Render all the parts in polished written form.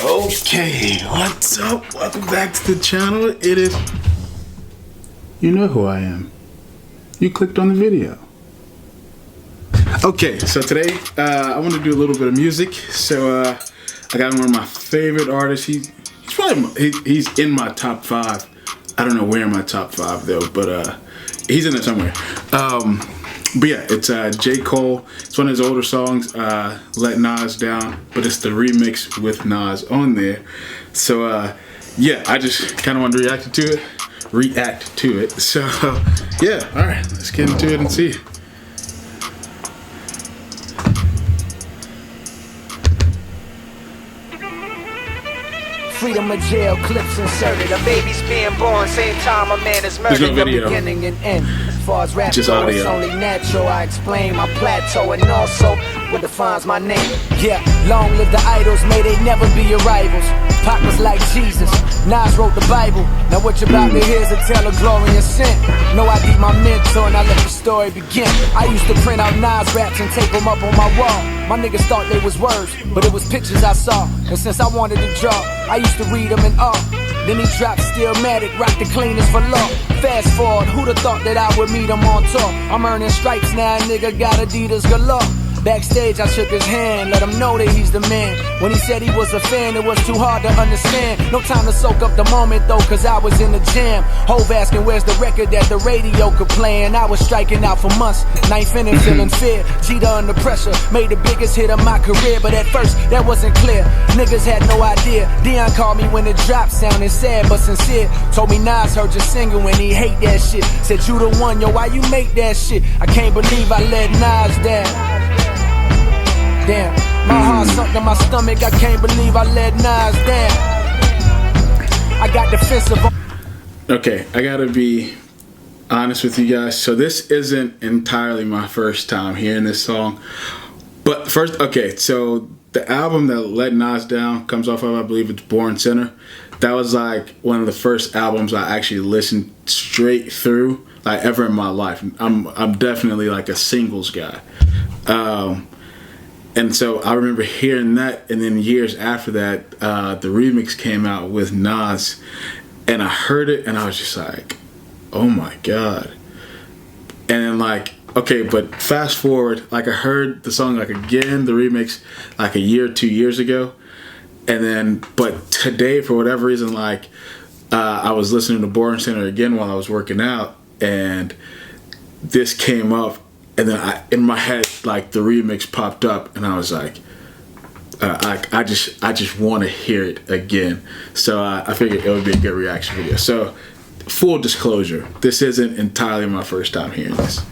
Okay, what's up? Welcome back to the channel. It is... You know who I am. You clicked on the video. Okay, so today I want to do a little bit of music. So I got one of my favorite artists. He's probably he's in my top 5. I don't know where in my top 5 though, but he's in there somewhere. But yeah, it's J. Cole. It's one of his older songs, Let Nas Down, but it's the remix with Nas on there. So yeah, I just kind of want to react to it. So yeah, all right, let's get into it and see. Freedom of jail, clips inserted. A baby's being born, same time a man is murdered. There's no video. Beginning and end. As far as rap Just goes, audio. it's only natural. I explain my plateau and also what defines my name. Yeah, long live the idols, may they never be your rivals. Pac was like Jesus, Nas wrote the Bible. Now what you're about to hear is a tale of glory and sin. No, I be my mentor and I let the story begin. I used to print out Nas raps and tape them up on my wall. My niggas thought they was words, but it was pictures I saw. And since I wanted to draw, I used to read them in awe. Then he dropped Stillmatic, rock the cleanest for law. Fast forward, who'd have thought that I would meet him on tour? I'm earning stripes now, nigga got Adidas galore. Backstage, I shook his hand, let him know that he's the man. When he said he was a fan, it was too hard to understand. No time to soak up the moment though, cause I was in the jam. Hove asking where's the record that the radio could play, and I was striking out for months. Ninth inning, feeling fear. Jeter under pressure, made the biggest hit of my career, but at first, that wasn't clear. Niggas had no idea. Dion called me when it dropped, sounding sad but sincere. Told me Nas heard your single and he hate that shit. Said you the one, yo, why you make that shit? I can't believe I let Nas down. Damn, my heart sunk to my stomach. I can't believe I let Nas down. I got defensive. Okay, I gotta be honest with you guys. So this isn't entirely my first time hearing this song. But first, okay, so the album that Let Nas Down comes off of, I believe it's Born Sinner. That was like one of the first albums I actually listened straight through, like ever in my life. I'm definitely like a singles guy. And so I remember hearing that, and then years after that, the remix came out with Nas, and I heard it, and I was just like, oh my God. And then like, okay, but fast forward, like I heard the song like again, the remix, like a year, 2 years ago. And then, but today, for whatever reason, like I was listening to Born Sinner again while I was working out, and this came up. And then in my head, like the remix popped up, and I was like, I just want to hear it again. So I figured it would be a good reaction video. So full disclosure, this isn't entirely my first time hearing this.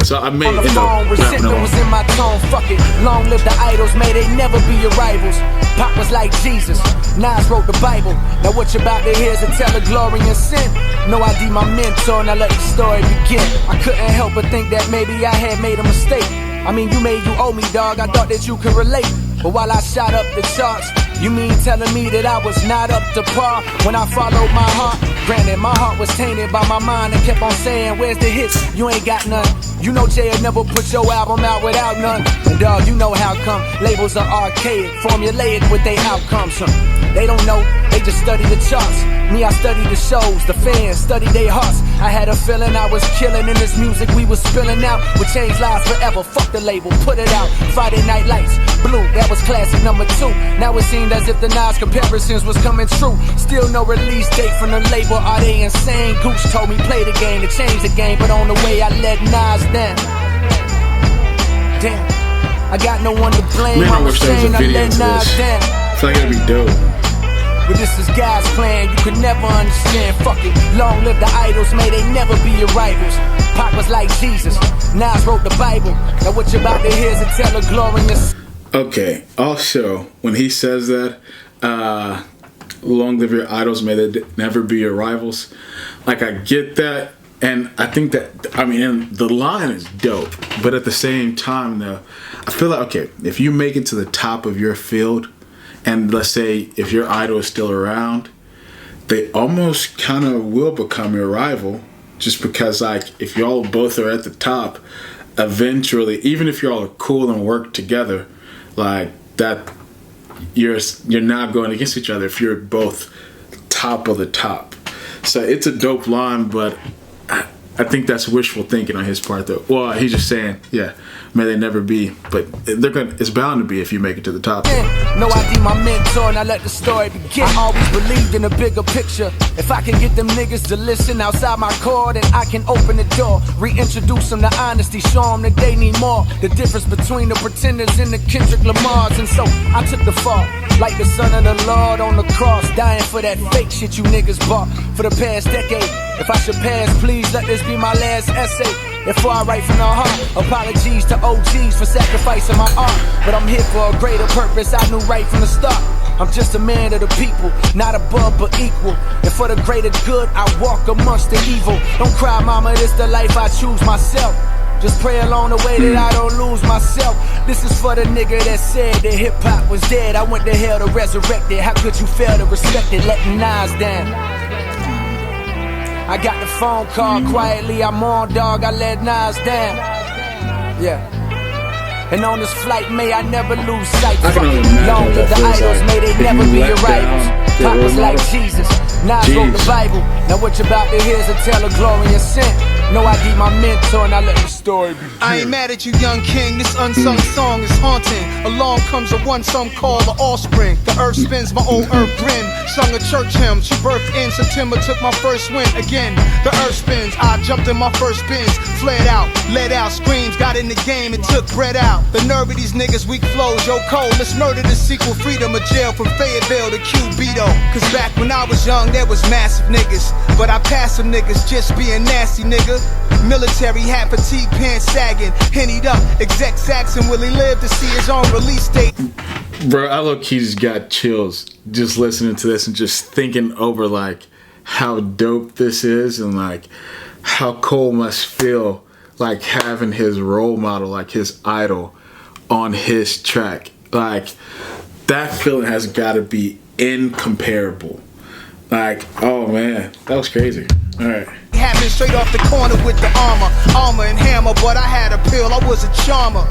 So I may end up rapping along. Was in my tone, fuck it. Long live the idols, may they never be your rivals. Pac was like Jesus, Nas wrote the Bible. Now what you're about to hear is a tale of glory and sin. No, I be my mentor and I let the story begin. I couldn't help but think that maybe I had made a mistake. I mean, you owe me, dog. I thought that you could relate. But while I shot up the charts, you mean telling me that I was not up to par when I followed my heart? Granted, my heart was tainted by my mind and kept on saying, where's the hits? You ain't got none. You know Jay will never put your album out without none. And dog, you know how come labels are archaic, formulaic with their outcomes. They don't know, they just study the charts. Me, I study the shows, the fans study their hearts. I had a feeling I was killing in this music we was spilling out. Would change lives forever, fuck the label, put it out. Friday Night Lights, Blue, that was classic number 2. Now it seemed as if the Nas comparisons was coming true. Still no release date from the label, are they insane? Gooch told me play the game to change the game, but on the way I let Nas down. Damn, I got no one to blame. Man, I wish there was a video to this. I feel like it'd be dope. But this is God's plan, you could never understand. Fuck it, long live the idols, may they never be your rivals. Pac was like Jesus, Nas wrote the Bible. Now what you're about to hear is a tale of glorious. Okay, also, when he says that, long live your idols, may they never be your rivals. Like, I get that, and I think that, I mean, and the line is dope. But at the same time, though, I feel like, okay, if you make it to the top of your field, and let's say if your idol is still around, they almost kind of will become your rival, just because like if y'all both are at the top, eventually, even if y'all are cool and work together, like that you're not going against each other if you're both top of the top. So it's a dope line, but I think that's wishful thinking on his part, though. Well, he's just saying, yeah, may they never be, but it's bound to be if you make it to the top. No, I be my mentor and I let the story begin. I always believed in a bigger picture. If I can get them niggas to listen outside my core, then I can open the door, reintroduce them to honesty, show them that they need more. The difference between the pretenders and the Kendrick Lamars. And so I took the fall, like the son of the Lord on the cross, dying for that fake shit you niggas bought for the past decade. If I should pass, please let this be my last essay. Before I write from the heart, apologies to OGs for sacrificing my art. But I'm here for a greater purpose, I knew right from the start. I'm just a man of the people, not above but equal. And for the greater good, I walk amongst the evil. Don't cry, mama, this the life I choose myself. Just pray along the way that I don't lose myself. This is for the nigga that said that hip-hop was dead. I went to hell to resurrect it. How could you fail to respect it? Letting Nas down. I got the phone call quietly, I'm on, dog, I let Nas down. Yeah. And on this flight, may I never lose sight. Long live the idols, may they never be your rivals. Pop was like Jesus, Nas wrote the Bible. Now what you about to hear is a tale of glory and sin. No, I be my mentor and I let the story begin. I ain't mad at you, young king, this unsung song is haunting. Along comes a one some call the offspring. The earth spins, my old earth grin. Sung a church hymn, she birthed in September, took my first win. Again, the earth spins, I jumped in my first bins. Fled out, let out, screams, got in the game and took bread out. The nerve of these niggas, weak flows, yo cold. Let's murder the sequel, freedom of jail from Fayetteville to Cubito. Cause back when I was young, there was massive niggas. But I passed some niggas just being nasty, nigga. Military hat, fatigue, pants sagging, hennied up, exec Saxon, will he live to see his own release date? Bro, I low-key just got chills just listening to this and just thinking over like how dope this is and like how Cole must feel like having his role model, like his idol on his track. Like that feeling has got to be incomparable. Like, oh man, that was crazy. All right. Happened straight off the corner with the armor and hammer, but I had a pill, I was a charmer.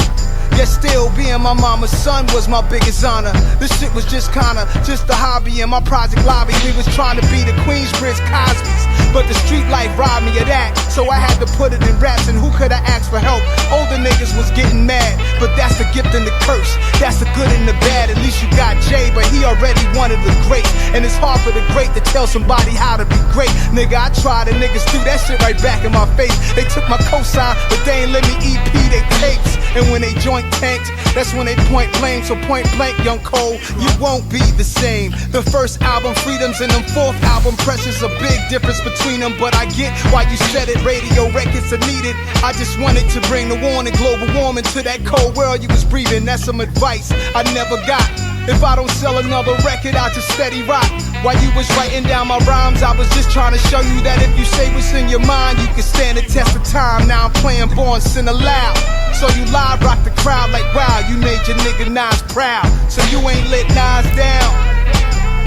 Yet still being my mama's son was my biggest honor. This shit was just a hobby in my project lobby. We was trying to be the Queensbridge Cosbys, but the street life robbed me of that. So I had to put it in raps, and who could I ask for help? Older niggas was getting mad, but that's the gift and the curse. That's the good and the bad. At least you got Jay, but he already one of the greats. And it's hard for the great to tell somebody how to be great. Nigga, I tried, and niggas threw that shit right back in my face. They took my cosign, but they ain't let me EP they tapes. And when they joint tanked, that's when they point blame. So point blank, young Cole, you won't be the same. The first album, Freedoms, and them fourth album, Pressures, a big difference between them. But I get why you said it, radio records are needed. I just wanted to bring the warning, global warming to that cold world you was breathing. That's some advice I never got. If I don't sell another record, I just steady rock. While you was writing down my rhymes, I was just trying to show you that if you say what's in your mind, you can stand the test of time. Now I'm playing Born Sinner loud, so you live rock the crowd like wow, you made your nigga Nas proud. So you ain't let Nas down.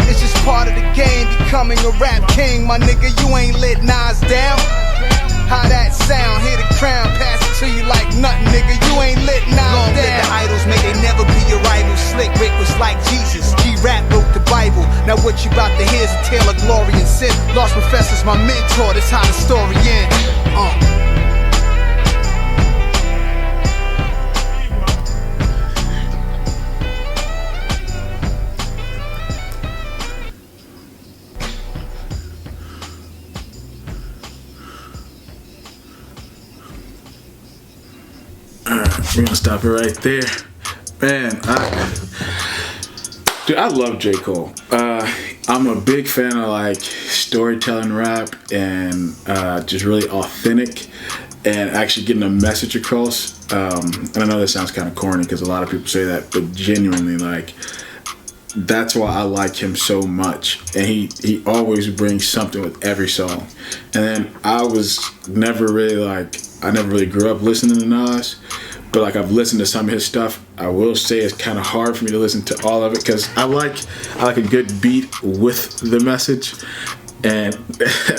It's just part of the game, becoming a rap king. My nigga, you ain't let Nas down. How that sound? Hear the crown, pass it to you like nothing, nigga. You ain't lit Nas down. Long live the idols, may they never be your rivals. Slick Rick was like Jesus, G-Rap wrote the Bible. Now what you about to hear is a tale of glory and sin. Lost Professor's my mentor, that's how the story ends. We're gonna stop it right there. Man, I love J. Cole. I'm a big fan of like storytelling rap and just really authentic and actually getting a message across. And I know that sounds kind of corny because a lot of people say that, but genuinely, like, that's why I like him so much. And he always brings something with every song. And then I never really grew up listening to Nas. But like I've listened to some of his stuff. I will say it's kind of hard for me to listen to all of it because I like a good beat with the message. And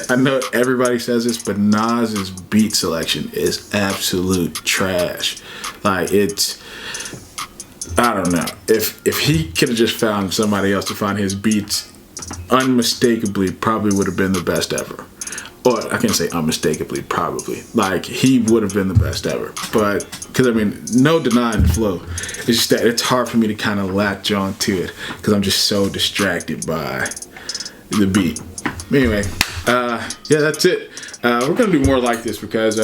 I know everybody says this, but Nas's beat selection is absolute trash. Like I don't know. If he could have just found somebody else to find his beats, unmistakably probably would have been the best ever. Or I can't say unmistakably, probably. Like, he would have been the best ever. But, because I mean, no denying the flow. It's just that it's hard for me to kind of latch on to it because I'm just so distracted by the beat. Anyway, yeah, that's it. We're going to do more like this because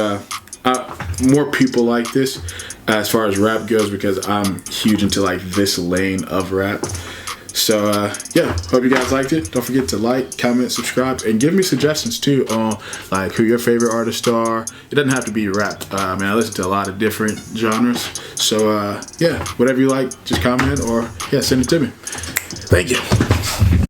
more people like this as far as rap goes, because I'm huge into like this lane of rap. So yeah, hope you guys liked it. Don't forget to like, comment, subscribe, and give me suggestions too on like who your favorite artists are. It doesn't have to be rap. I mean, I listen to a lot of different genres. So yeah, whatever you like, just comment or yeah, send it to me. Thank you.